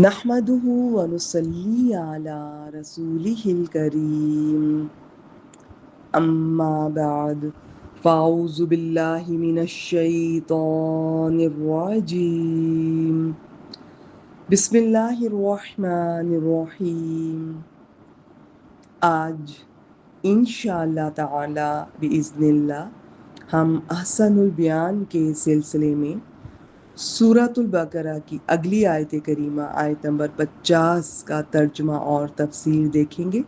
نحمده ونصلي على رسوله الكريم أما بعد فأعوذ بالله من الشيطان الرجيم بسم الله الرحمن الرحیم. آج انشاءاللہ تعالی بإذن اللہ ہم احسن البیان کے سلسلے میں سورۃ البقرہ کی اگلی آیت کریمہ آیت نمبر 50 کا ترجمہ اور تفسیر دیکھیں گے.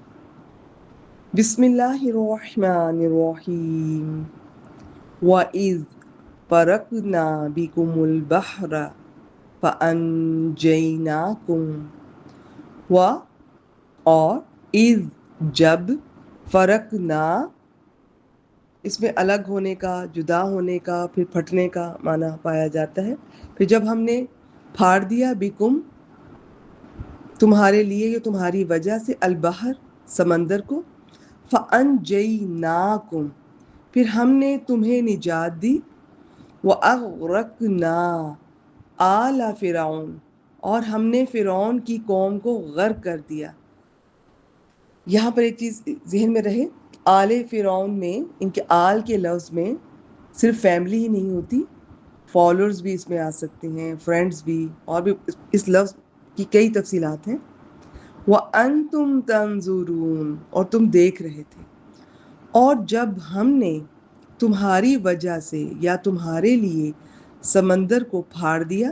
بسم اللہ الرحمن الرحیم. وَإِذْ فَرَقْنَا بِكُمُ الْبَحْرَ فَأَنْجَيْنَاكُمْ اور اذ جب فرقنا، اس میں الگ ہونے کا، جدا ہونے کا، پھر پھٹنے کا معنی پایا جاتا ہے. پھر جب ہم نے پھاڑ دیا بکم تمہارے لیے یا تمہاری وجہ سے البحر سمندر کو، فَأَنْجَيْنَاكُمْ پھر ہم نے تمہیں نجات دی، وَأَغْرَقْنَا آلَ فِرْعَوْنَ اور ہم نے فرعون کی قوم کو غرق کر دیا. یہاں پر ایک چیز ذہن میں رہے، آل فرعون میں ان کے آل کے لفظ میں صرف فیملی ہی نہیں ہوتی، فالوورز بھی اس میں آ سکتے ہیں، فرینڈز بھی، اور بھی اس لفظ کی کئی تفصیلات ہیں. وَأَنْتُمْ تَنْظُرُونَ اور تم دیکھ رہے تھے. اور جب ہم نے تمہاری وجہ سے یا تمہارے لیے سمندر کو پھاڑ دیا،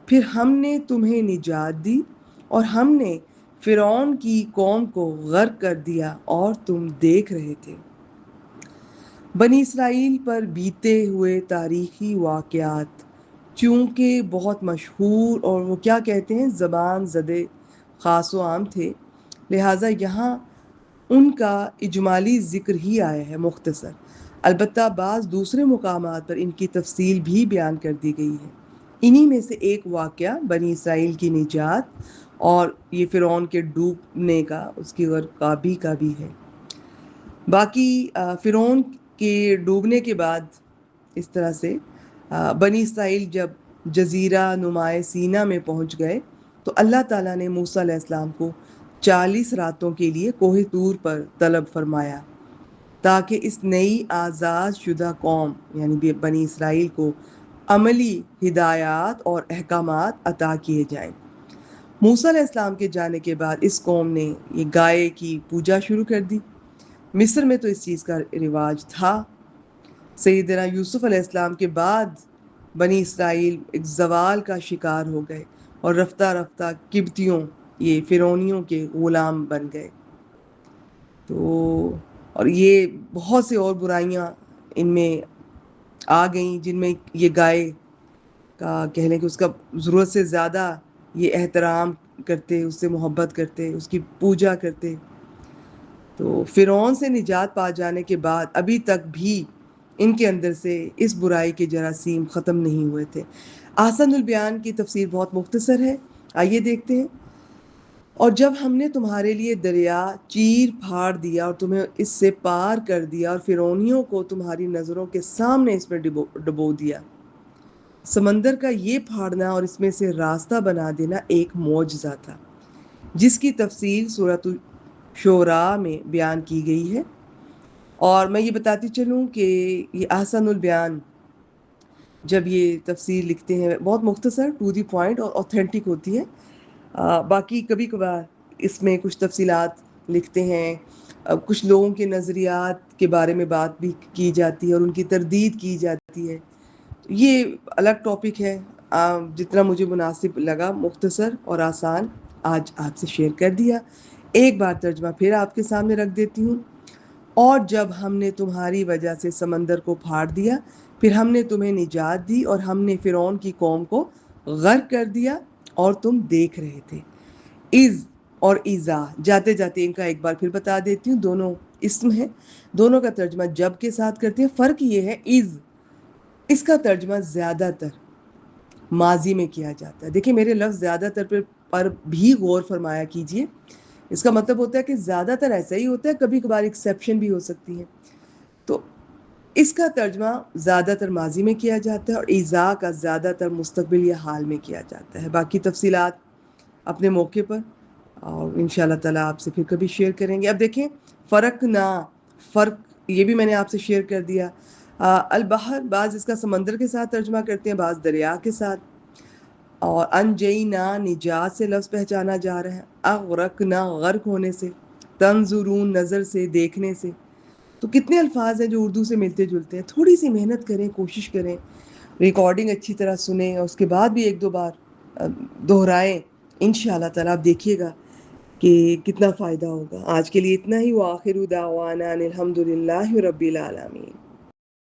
پھر ہم نے تمہیں نجات دی اور ہم نے فرعون کی قوم کو غرق کر دیا اور تم دیکھ رہے تھے. بنی اسرائیل پر بیتے ہوئے تاریخی واقعات چونکہ بہت مشہور اور وہ کیا کہتے ہیں زبان زدے خاص و عام تھے، لہٰذا یہاں ان کا اجمالی ذکر ہی آیا ہے مختصر. البتہ بعض دوسرے مقامات پر ان کی تفصیل بھی بیان کر دی گئی ہے. انہی میں سے ایک واقعہ بنی اسرائیل کی نجات اور یہ فرعون کے ڈوبنے کا، اس کی غرقابی کا بھی ہے. باقی فرعون کے ڈوبنے کے بعد اس طرح سے بنی اسرائیل جب جزیرہ نمائے سینا میں پہنچ گئے تو اللہ تعالیٰ نے موسیٰ علیہ السلام کو 40 راتوں کے لیے کوہ طور پر طلب فرمایا تاکہ اس نئی آزاد شدہ قوم یعنی بنی اسرائیل کو عملی ہدایات اور احکامات عطا کیے جائیں. موسیٰ علیہ السلام کے جانے کے بعد اس قوم نے یہ گائے کی پوجا شروع کر دی. مصر میں تو اس چیز کا رواج تھا. سیدنا یوسف علیہ السلام کے بعد بنی اسرائیل ایک زوال کا شکار ہو گئے اور رفتہ رفتہ قبطیوں یہ فرعونیوں کے غلام بن گئے. تو اور یہ بہت سے اور برائیاں ان میں آ گئیں جن میں یہ گائے کا کہہ لیں کہ اس کا ضرورت سے زیادہ یہ احترام کرتے، اس سے محبت کرتے، اس کی پوجا کرتے. تو فرعون سے نجات پا جانے کے بعد ابھی تک بھی ان کے اندر سے اس برائی کے جراثیم ختم نہیں ہوئے تھے. احسن البیان کی تفسیر بہت مختصر ہے، آئیے دیکھتے ہیں. اور جب ہم نے تمہارے لیے دریا چیر پھاڑ دیا اور تمہیں اس سے پار کر دیا اور فرعونیوں کو تمہاری نظروں کے سامنے اس میں ڈبو دیا. سمندر کا یہ پھاڑنا اور اس میں سے راستہ بنا دینا ایک معجزہ تھا جس کی تفصیل سورۃ شعراء میں بیان کی گئی ہے. اور میں یہ بتاتی چلوں کہ یہ احسن البیان جب یہ تفسیر لکھتے ہیں بہت مختصر ٹو دی پوائنٹ اور اوتھینٹک ہوتی ہے. باقی کبھی کبھار اس میں کچھ تفصیلات لکھتے ہیں، کچھ لوگوں کے نظریات کے بارے میں بات بھی کی جاتی ہے اور ان کی تردید کی جاتی ہے. یہ الگ ٹاپک ہے، جتنا مجھے مناسب لگا مختصر اور آسان آج آپ سے شیئر کر دیا. ایک بار ترجمہ پھر آپ کے سامنے رکھ دیتی ہوں. اور جب ہم نے تمہاری وجہ سے سمندر کو پھاڑ دیا، پھر ہم نے تمہیں نجات دی اور ہم نے فرعون کی قوم کو غرق کر دیا اور تم دیکھ رہے تھے. اذ اور ایزا جاتے جاتے ان کا ایک بار پھر بتا دیتی ہوں، دونوں اسم ہیں، دونوں کا ترجمہ جب کے ساتھ کرتے ہیں. فرق یہ ہے اذ اس کا ترجمہ زیادہ تر ماضی میں کیا جاتا ہے. دیکھیں میرے لفظ زیادہ تر پر بھی غور فرمایا کیجئے. اس کا مطلب ہوتا ہے کہ زیادہ تر ایسا ہی ہوتا ہے، کبھی کبھار ایکسیپشن بھی ہو سکتی ہے. تو اس کا ترجمہ زیادہ تر ماضی میں کیا جاتا ہے اور ایزا کا زیادہ تر مستقبل یا حال میں کیا جاتا ہے. باقی تفصیلات اپنے موقع پر، اور انشاءاللہ تعالیٰ آپ سے پھر کبھی شیئر کریں گے۔ اب دیکھیں فرق یہ بھی میں نے آپ سے شیئر کر دیا۔ البحر بعض اس کا سمندر کے ساتھ ترجمہ کرتے ہیں، بعض دریا کے ساتھ، اور انجینا نجات سے لفظ پہچانا جا رہا ہے، اغرقنا غرق ہونے سے، تنظرون نظر سے، دیکھنے سے۔ تو کتنے الفاظ ہیں جو اردو سے ملتے جلتے ہیں۔ تھوڑی سی محنت کریں، کوشش کریں، ریکارڈنگ اچھی طرح سنیں، اور اس کے بعد بھی ایک دو بار دہرائیں، انشاءاللہ تعالیٰ آپ دیکھیے گا کہ کتنا فائدہ ہوگا۔ آج کے لیے اتنا ہی، وآخر دعوانا ان الحمد للہ رب العالمین۔